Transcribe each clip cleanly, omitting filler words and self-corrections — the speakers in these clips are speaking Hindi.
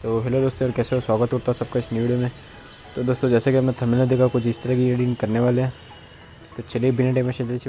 तो हेलो दोस्तों, और कैसे हो? स्वागत होता है सबका इस न्यू वीडियो में। तो दोस्तों, जैसे कि आपने थंबनेल देखा, कुछ इस तरह की एडिटिंग करने वाले हैं। तो चलिए बिना टाइम से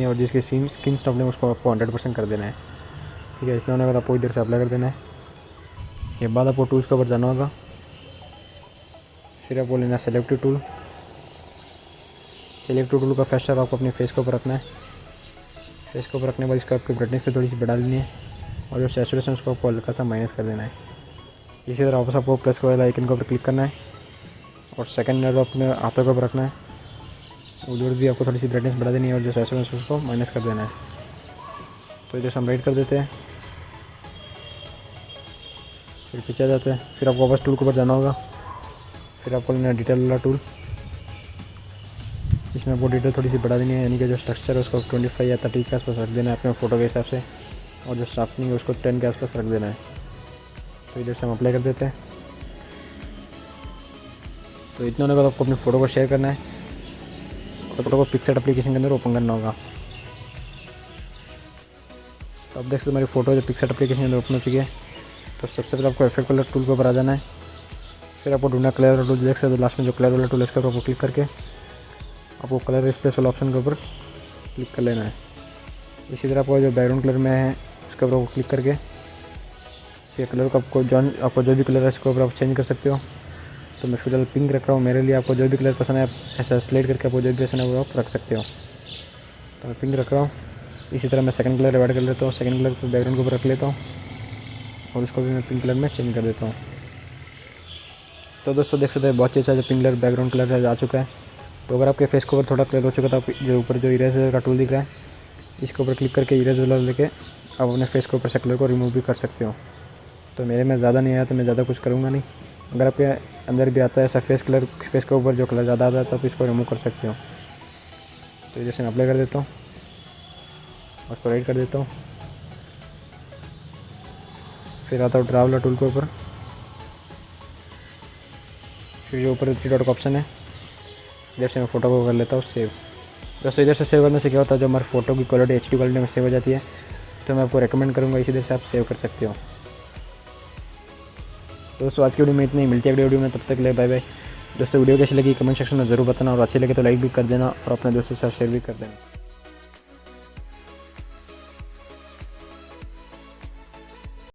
और जिसके स्किन स्टॉप ने उसको आपको 100% कर देना है। ठीक है, इतना होने के बाद आपको इधर से अप्लाई कर देना है। इसके बाद आपको टूल्स के ऊपर जाना होगा। फिर आपको लेना है सेलेक्टिव टूल। सेलेक्टिव टूल का फर्स्ट आपको अपने फेस के ऊपर रखना है। फेस के ऊपर रखने के बाद इसका आपकी ब्राइटनेस को थोड़ी सी बढ़ा लेनी है और जो सैचुरेशन उसको आपको हल्का सा माइनस कर देना है। इसी तरह वापस आपको प्लस वाला आइकन के ऊपर क्लिक करना है और सेकंड नंबर अपने हाथों के ऊपर रखना है। उधर भी आपको थोड़ी सी ब्राइटनेस बढ़ा देनी है और जो सैचुरेशन उसको माइनस कर देना है। तो इधर से हम राइट कर देते हैं, फिर पीछे आ जाते हैं। फिर आपको वापस टूल के ऊपर जाना होगा। फिर आपको लेना है डिटेल वाला टूल। इसमें आपको डिटेल थोड़ी सी बढ़ा देनी है, यानी कि जो स्ट्रक्चर है उसको 25 या 30 के आसपास रख देना है अपने फ़ोटो के हिसाब से, और जो शार्पनिंग है उसको 10 के आसपास रख देना है। तो इधर से हम अप्लाई कर देते हैं। तो इतना होने के बाद आपको अपनी फ़ोटो को शेयर करना है और फोटो को पिक्सआर्ट एप्लीकेशन के अंदर ओपन करना होगा। तो आप देख सकते हमारी फ़ोटो जो पिक्सआर्ट एप्लीकेशन के अंदर ओपन हो चुकी है। तो सबसे पहले आपको इफेक्ट कलर टूल के ऊपर आ जाना है। फिर आपको ढूंढना कलर वाला टूल, देख सकते हो लास्ट में जो कलर वाला टूल है इसके ऊपर आपको क्लिक करके आपको कलर रिप्लेस वाला ऑप्शन के ऊपर क्लिक कर लेना है। इसी तरह आपको जो बैकग्राउंड कलर में है उसके ऊपर आपको क्लिक करके इसी कलर को आपको जो भी कलर है इसके ऊपर आप चेंज कर सकते हो। तो मैं फिलहाल पिंक रख रहा हूँ। मेरे लिए आपको जो भी कलर पसंद है ऐसा स्लेट करके आपको जो भी पसंद है वो आप रख सकते हो। तो मैं पिंक रख रहा हूँ। इसी तरह मैं सेकंड कलर ऐड कर लेता हूँ। सेकंड कलर को बैकग्राउंड के ऊपर रख लेता हूँ और उसको भी मैं पिंक कलर में चेंज कर देता हूँ। तो दोस्तों देख सकते हैं बहुत अच्छा जो पिंक कलर बैकग्राउंड कलर आ चुका है। तो अगर आपके फेस के ऊपर थोड़ा कलर हो चुका था, जो ऊपर जो इरेजर का टूल दिख रहा है इसके ऊपर क्लिक करके इरेज वाला लेके आप अपने फेस के ऊपर से कलर को रिमूव भी कर सकते हो। तो मेरे में ज़्यादा नहीं आया तो मैं ज़्यादा कुछ करूँगा नहीं। अगर आपके अंदर भी आता है ऐसा फेस के ऊपर जो कलर ज़्यादा आता है तो आप इसको रिमूव कर सकते हो। तो इधर से मैं अप्लाई कर देता हूँ और उसको राइट कर देता हूँ। फिर आता हूँ ड्रा वाला टूल के ऊपर। फिर जो ऊपर 3 डॉट का ऑप्शन है इधर से मैं फ़ोटो को कर लेता हूँ सेव। दोस्तों इधर से सेव करने से क्या होता है, जो हमारी फ़ोटो की क्वालिटी HD क्वालिटी में सेव हो जाती है। तो मैं आपको रेकमेंड करूँगा इसी तरह से आप सेव कर सकते हो। तो दोस्तों आज की वीडियो में इतनी ही, मिलती है अगली वीडियो में, तब तक के लिए बाय बाय। दोस्तों वीडियो कैसी लगी कमेंट सेक्शन में ज़रूर बताना, और अच्छी लगे तो लाइक भी कर देना और अपने दोस्तों के साथ शेयर भी कर देना।